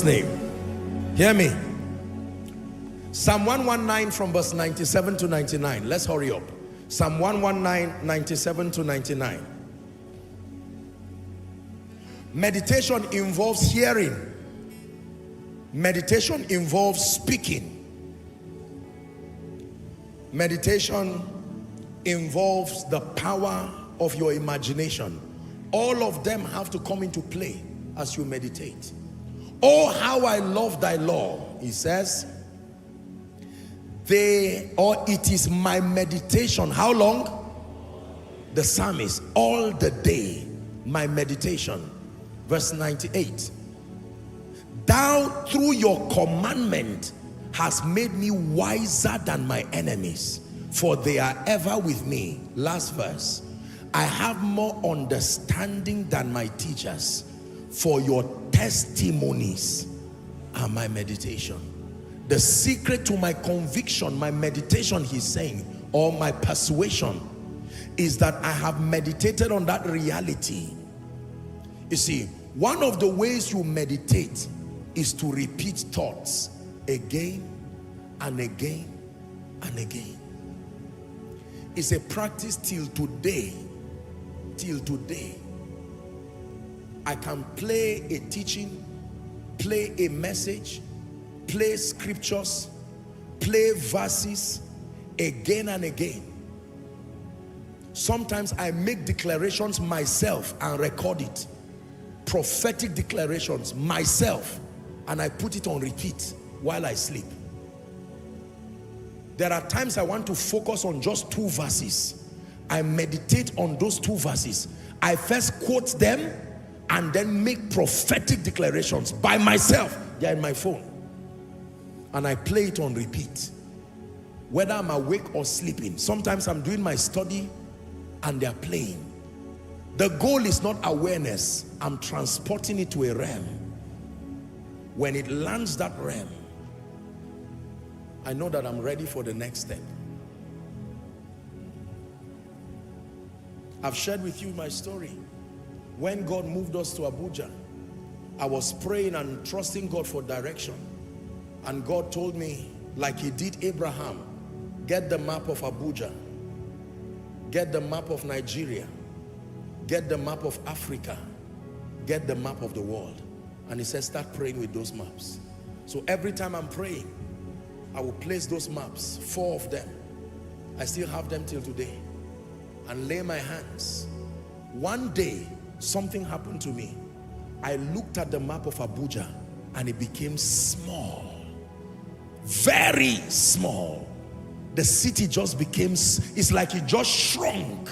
name. Hear me. Psalm 119 from verse 97 to 99. Let's hurry up. Psalm 119, 97 to 99. Meditation involves hearing. Meditation involves speaking. Meditation involves the power of your imagination. All of them have to come into play as you meditate. Oh, how I love thy law, he says. It is my meditation. How long? The psalmist, all the day, my meditation. Verse 98. Thou through your commandment hast made me wiser than my enemies, for they are ever with me. Last verse. I have more understanding than my teachers, for your testimonies are my meditation. The secret to my conviction, my meditation, he's saying, or my persuasion, is that I have meditated on that reality. You see, one of the ways you meditate is to repeat thoughts again and again and again. It's a practice till today. Till today. I can play a teaching, play a message, play scriptures, play verses again and again. Sometimes I make declarations myself and record it. Prophetic declarations myself, and I put it on repeat while I sleep. There are times I want to focus on just 2 verses. I meditate on those 2 verses. I first quote them and then make prophetic declarations by myself. They are in my phone. And I play it on repeat. Whether I'm awake or sleeping. Sometimes I'm doing my study and they're playing. The goal is not awareness. I'm transporting it to a realm. When it lands that realm, I know that I'm ready for the next step. I've shared with you my story. When God moved us to Abuja, I was praying and trusting God for direction. And God told me, like he did Abraham, get the map of Abuja, get the map of Nigeria, get the map of Africa, get the map of the world. And he said, start praying with those maps. So every time I'm praying, I will place those maps, 4 of them. I still have them till today. And lay my hands. One day, something happened to me. I looked at the map of Abuja and it became small. Very small. The city just became, it's like it just shrunk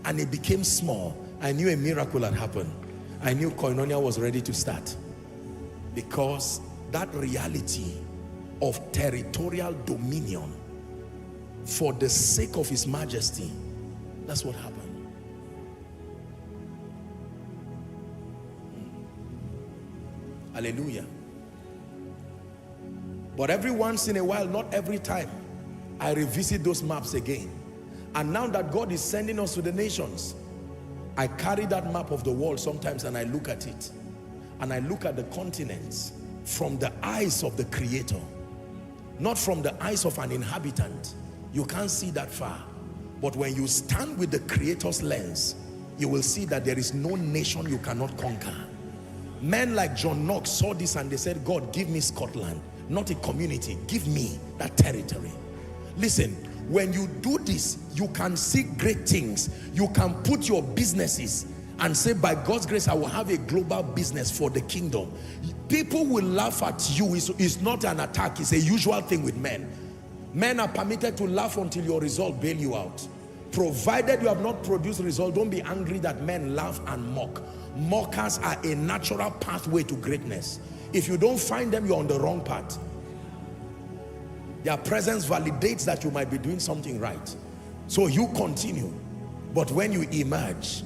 and it became small. I knew a miracle had happened. I knew Koinonia was ready to start. Because that reality of territorial dominion for the sake of his majesty, that's what happened. Hallelujah. But every once in a while, not every time, I revisit those maps again. And now that God is sending us to the nations, I carry that map of the world sometimes and I look at it. And I look at the continents from the eyes of the Creator, not from the eyes of an inhabitant. You can't see that far. But when you stand with the Creator's lens, you will see that there is no nation you cannot conquer. Men like John Knox saw this and they said, God, give me Scotland, not a community. Give me that territory. Listen, when you do this, you can see great things. You can put your businesses and say, by God's grace, I will have a global business for the kingdom. People will laugh at you. It's not an attack. It's a usual thing with men. Men are permitted to laugh until your result bail you out. Provided you have not produced result, don't be angry that men laugh and mock. Mockers are a natural pathway to greatness. If you don't find them, you're on the wrong path. Their presence validates that you might be doing something right. So you continue. But when you emerge,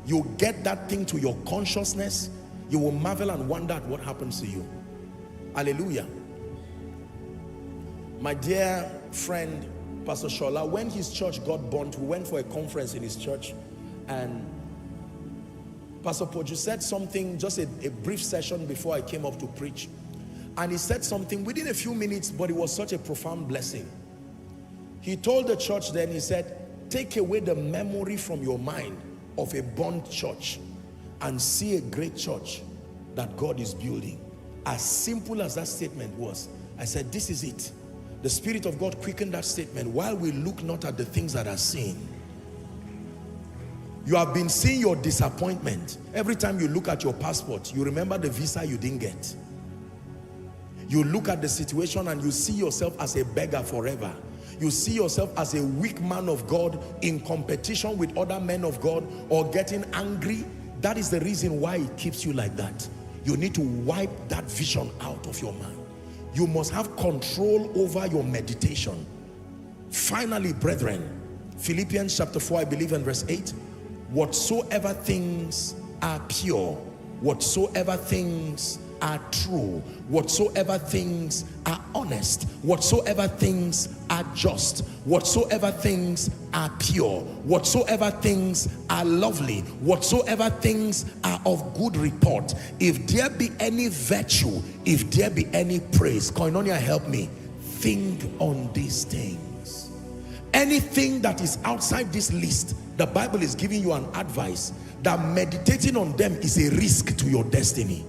you get that thing to your consciousness, you will marvel and wonder at what happens to you. Hallelujah. My dear friend, Pastor Shola, when his church got burnt, we went for a conference in his church, and Pastor Poju said something, just a brief session before I came up to preach. And he said something within a few minutes, but it was such a profound blessing. He told the church then, he said, take away the memory from your mind of a burnt church and see a great church that God is building. As simple as that statement was, I said, this is it. The Spirit of God quickened that statement. While we look not at the things that are seen. You have been seeing your disappointment. Every time you look at your passport, you remember the visa you didn't get. You look at the situation and you see yourself as a beggar forever. You see yourself as a weak man of God in competition with other men of God, or getting angry. That is the reason why it keeps you like that. You need to wipe that vision out of your mind. You must have control over your meditation. Finally, brethren, Philippians chapter 4, I believe in verse 8, whatsoever things are pure, whatsoever things are true, whatsoever things are honest, whatsoever things are just, whatsoever things are pure, whatsoever things are lovely, whatsoever things are of good report, if there be any virtue, if there be any praise, Koinonia, help me, think on these things. Anything that is outside this list, the Bible is giving you an advice that meditating on them is a risk to your destiny.